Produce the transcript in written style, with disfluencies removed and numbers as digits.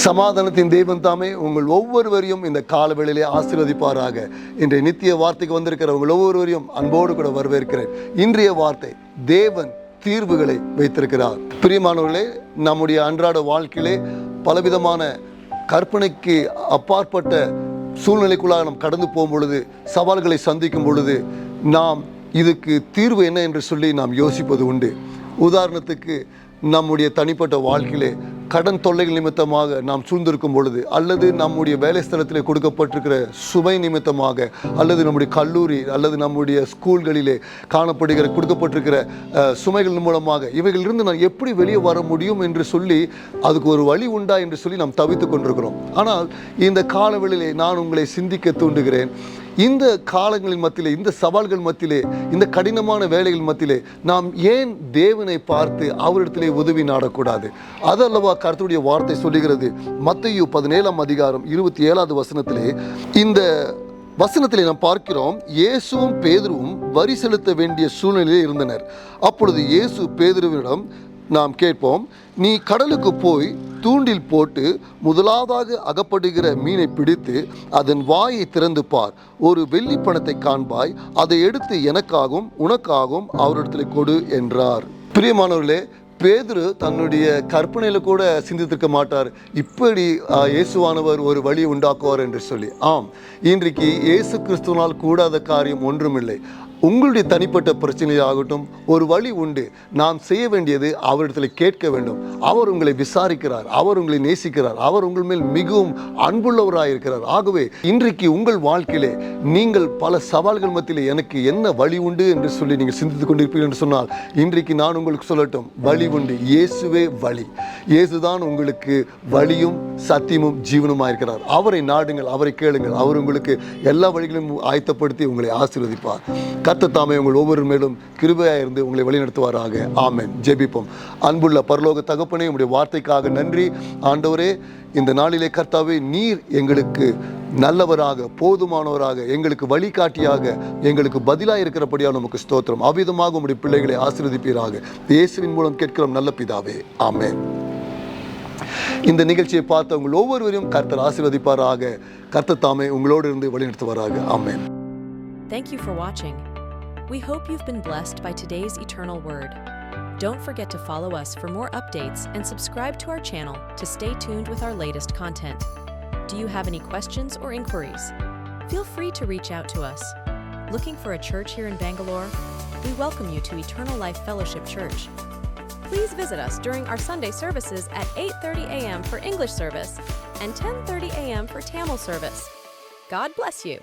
சமாதானத்தின் தெய்வம் தாமே உங்கள் ஒவ்வொருவரையும் இந்த காலவேளையிலே ஆசீர்வதிப்பாராக. இன்றைய நித்திய வார்த்தைக்கு வந்திருக்கிற உங்கள் ஒவ்வொருவரையும் அன்போடு கூட வரவேற்கிறேன். இன்றைய வார்த்தை, தேவன் தீர்வுகளை வைத்திருக்கிறார். பிரியமானவர்களே, நம்முடைய அன்றாட வாழ்க்கையிலே பலவிதமான கற்பனைக்கு அப்பாற்பட்ட சூழ்நிலைக்குள்ளாக நாம் கடந்து போகும் பொழுது, சவால்களை சந்திக்கும் பொழுது, நாம் இதுக்கு தீர்வு என்ன என்று சொல்லி நாம் யோசிப்பது உண்டு. உதாரணத்துக்கு, நம்முடைய தனிப்பட்ட வாழ்க்கையிலே கடன் தொல்லைகள் நிமித்தமாக நாம் சூழ்ந்திருக்கும் பொழுது, அல்லது நம்முடைய வேலை ஸ்தலத்திலே கொடுக்கப்பட்டிருக்கிற சுமை நிமித்தமாக, அல்லது நம்முடைய கல்லூரி அல்லது நம்முடைய ஸ்கூல்களிலே காணப்படுகிற கொடுக்கப்பட்டிருக்கிற சுமைகள் மூலமாக இவைகளிலிருந்து நான் எப்படி வெளியே வர முடியும் என்று சொல்லி அதுக்கு ஒரு வழி உண்டா என்று சொல்லி நாம் தவித்து கொண்டிருக்கிறோம். ஆனால் இந்த காலவெளியிலே நான் உங்களை சிந்திக்க தூண்டுகிறேன். இந்த காலங்களின் மத்தியிலே, இந்த சவால்கள் மத்தியிலே, இந்த கடினமான வேலைகள் மத்தியிலே நாம் ஏன் தேவனை பார்த்து அவரிடத்திலே உதவி நாடக்கூடாது? அதல்லவா கர்த்தருடைய வார்த்தை சொல்லுகிறது. மத்தேயு 17ஆம் அதிகாரம் 27வது வசனத்திலே இந்த வசனத்திலே நாம் பார்க்கிறோம், இயேசுவும் பேதுருவும் வரி செலுத்த வேண்டிய சூழ்நிலையிலே இருந்தனர். அப்பொழுது இயேசு பேதுருவிடம் நாம் கேட்போம், நீ கடலுக்கு போய் தூண்டில் போட்டு முதலாவதாக அகப்படுகிற மீனை பிடித்து அதன் வாயை திறந்து பார். ஒரு வெள்ளி பணத்தை காண்பாய். அதை எடுத்து எனக்காகவும் உனக்காகவும் அவரிடத்தில் கொடு என்றார். பிரியமானவர்களே, பேதுரு தன்னுடைய கற்பனையில கூட சிந்தித்திருக்க மாட்டார், இப்படி இயேசுவானவர் ஒரு வழி உண்டாக்குவார் என்று சொல்லி. ஆம், இன்றைக்கு இயேசு கிறிஸ்துவனால் கூடாத காரியம் ஒன்றுமில்லை. உங்களுடைய தனிப்பட்ட பிரச்சனையாகட்டும், ஒரு வழி உண்டு. நாம் செய்ய வேண்டியது அவரிடத்தில் கேட்க வேண்டும். அவர் உங்களை விசாரிக்கிறார், அவர் உங்களை நேசிக்கிறார், அவர் உங்கள் மேல் மிகவும் அன்புள்ளவராயிருக்கிறார். ஆகவே இன்றைக்கு உங்கள் வாழ்க்கையிலே நீங்கள் பல சவால்கள் மத்தியிலே எனக்கு என்ன வழி உண்டு என்று சொல்லி நீங்கள் சிந்தித்துக் கொண்டிருப்பீர்கள் என்று சொன்னால், இன்றைக்கு நான் உங்களுக்கு சொல்லட்டும், வழி உண்டு. இயேசுவே வழி. இயேசுதான் உங்களுக்கு வழியும் சத்தியமும் ஜீவனுமாயிருக்கிறார். அவரை நாடுங்கள், அவரை கேளுங்கள். அவர் உங்களுக்கு எல்லா வழிகளையும் ஆயத்தப்படுத்தி உங்களை ஆசீர்வதிப்பார். கர்த்தர் தாமே உங்கள் ஒவ்வொரு மேலும் கிருபையாக இருந்து உங்களை வழிநடத்துவாராக. ஆமென். ஜெபிப்போம். அன்புள்ள பரலோக தகப்பனே, உம்முடைய வார்த்தைக்காக நன்றி. ஆண்டவரே, இந்த நாளிலே கர்த்தாவே, நீர் எங்களுக்கு நல்லவராக, போதுமானவராக, எங்களுக்கு வழிகாட்டியாக, எங்களுக்கு பதிலாக இருக்கிறபடியாக நமக்கு ஸ்தோத்திரம். அவ்விதமாக உம்முடைய பிள்ளைகளை ஆசீர்வதிப்பீராக. இயேசுவின் மூலம் கேட்கிறோம் நல்ல பிதாவே. ஆமென். இந்த நிகழ்ச்சியை பார்த்த உங்கள் ஒவ்வொருவரையும் கர்த்தர் ஆசீர்வதிப்பாராக. கர்த்தர் தாமே உங்களோடு இருந்து வழிநடத்துவாராக. ஆமென். Thank you for watching. We hope you've been blessed by today's eternal word. Don't forget to follow us for more updates and subscribe to our channel to stay tuned with our latest content. Do you have any questions or inquiries? Feel free to reach out to us. Looking for a church here in Bangalore? We welcome you to Eternal Life Fellowship Church. Please visit us during our Sunday services at 8:30 a.m. for English service and 10:30 a.m. for Tamil service. God bless you.